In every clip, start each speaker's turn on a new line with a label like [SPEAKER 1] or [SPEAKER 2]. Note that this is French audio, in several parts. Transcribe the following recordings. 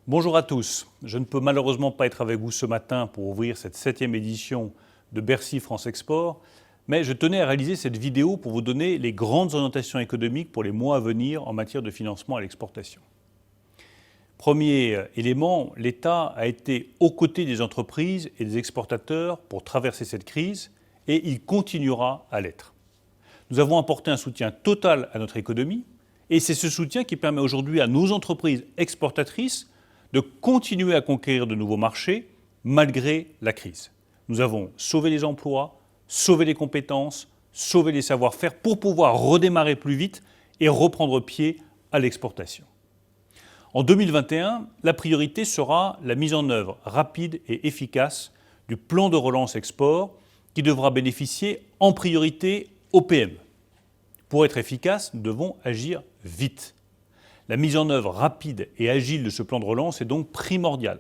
[SPEAKER 1] Bonjour à tous. Je ne peux malheureusement pas être avec vous ce matin pour ouvrir cette 7e édition de Bercy France Export, mais je tenais à réaliser cette vidéo pour vous donner les grandes orientations économiques pour les mois à venir en matière de financement à l'exportation. Premier élément, l'État a été aux côtés des entreprises et des exportateurs pour traverser cette crise et il continuera à l'être. Nous avons apporté un soutien total à notre économie et c'est ce soutien qui permet aujourd'hui à nos entreprises exportatrices de continuer à conquérir de nouveaux marchés malgré la crise. Nous avons sauvé les emplois, sauvé les compétences, sauvé les savoir-faire pour pouvoir redémarrer plus vite et reprendre pied à l'exportation. En 2021, la priorité sera la mise en œuvre rapide et efficace du plan de relance export qui devra bénéficier en priorité aux PME. Pour être efficace, nous devons agir vite. La mise en œuvre rapide et agile de ce plan de relance est donc primordiale.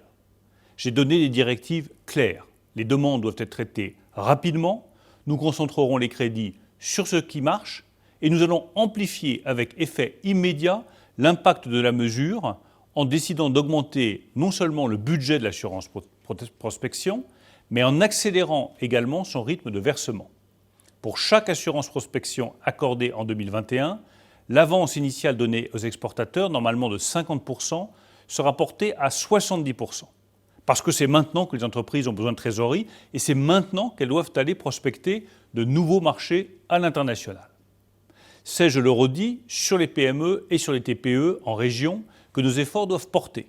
[SPEAKER 1] J'ai donné des directives claires. Les demandes doivent être traitées rapidement. Nous concentrerons les crédits sur ce qui marche et nous allons amplifier avec effet immédiat l'impact de la mesure en décidant d'augmenter non seulement le budget de l'assurance prospection, mais en accélérant également son rythme de versement. Pour chaque assurance prospection accordée en 2021, l'avance initiale donnée aux exportateurs, normalement de 50%, sera portée à 70%. Parce que c'est maintenant que les entreprises ont besoin de trésorerie et c'est maintenant qu'elles doivent aller prospecter de nouveaux marchés à l'international. C'est, je le redis, sur les PME et sur les TPE en région que nos efforts doivent porter.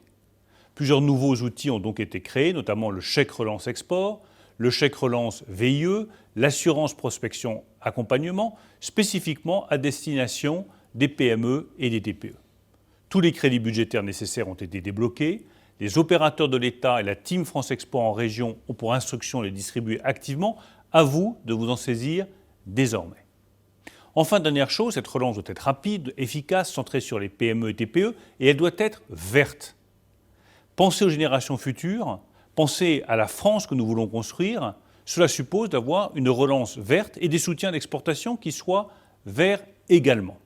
[SPEAKER 1] Plusieurs nouveaux outils ont donc été créés, notamment le chèque relance export, le chèque relance VIE, l'assurance prospection accompagnement, spécifiquement à destination des PME et des TPE. Tous les crédits budgétaires nécessaires ont été débloqués. Les opérateurs de l'État et la Team France Export en région ont pour instruction de les distribuer activement. À vous de vous en saisir désormais. Enfin, dernière chose, cette relance doit être rapide, efficace, centrée sur les PME et TPE et elle doit être verte. Pensez aux générations futures, pensez à la France que nous voulons construire. Cela suppose d'avoir une relance verte et des soutiens d'exportation qui soient verts également.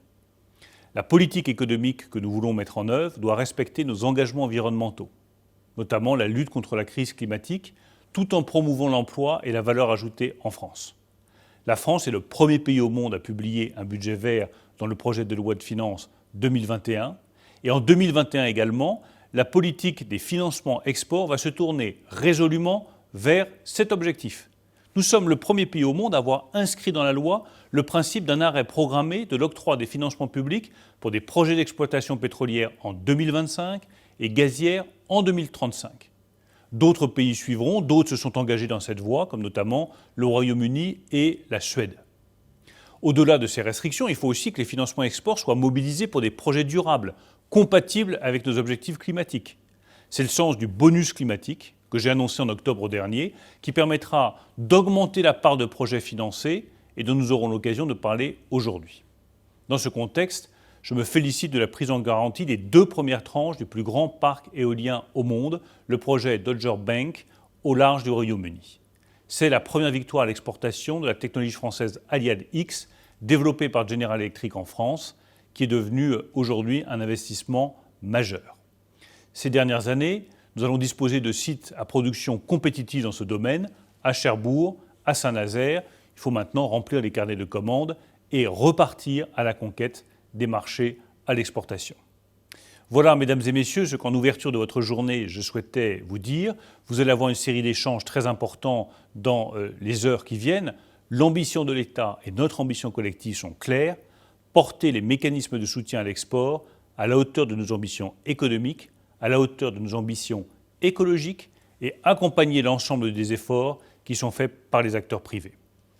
[SPEAKER 1] La politique économique que nous voulons mettre en œuvre doit respecter nos engagements environnementaux, notamment la lutte contre la crise climatique, tout en promouvant l'emploi et la valeur ajoutée en France. La France est le premier pays au monde à publier un budget vert dans le projet de loi de finances 2021. Et en 2021 également, la politique des financements export va se tourner résolument vers cet objectif. Nous sommes le premier pays au monde à avoir inscrit dans la loi le principe d'un arrêt programmé de l'octroi des financements publics pour des projets d'exploitation pétrolière en 2025 et gazière en 2035. D'autres pays suivront, d'autres se sont engagés dans cette voie, comme notamment le Royaume-Uni et la Suède. Au-delà de ces restrictions, il faut aussi que les financements export soient mobilisés pour des projets durables, compatibles avec nos objectifs climatiques. C'est le sens du bonus climatique que j'ai annoncé en octobre dernier, qui permettra d'augmenter la part de projets financés et dont nous aurons l'occasion de parler aujourd'hui. Dans ce contexte, je me félicite de la prise en garantie des 2 premières tranches du plus grand parc éolien au monde, le projet Dogger Bank, au large du Royaume-Uni. C'est la première victoire à l'exportation de la technologie française Aliad X, développée par General Electric en France, qui est devenue aujourd'hui un investissement majeur. Ces dernières années, nous allons disposer de sites à production compétitive dans ce domaine, à Cherbourg, à Saint-Nazaire. Il faut maintenant remplir les carnets de commandes et repartir à la conquête des marchés à l'exportation. Voilà, mesdames et messieurs, ce qu'en ouverture de votre journée, je souhaitais vous dire. Vous allez avoir une série d'échanges très importants dans les heures qui viennent. L'ambition de l'État et notre ambition collective sont claires. Porter les mécanismes de soutien à l'export à la hauteur de nos ambitions économiques, à la hauteur de nos ambitions écologiques et accompagner l'ensemble des efforts qui sont faits par les acteurs privés.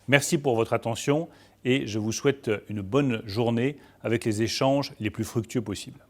[SPEAKER 1] Merci pour votre attention et je vous souhaite une bonne journée avec les échanges les plus fructueux possibles.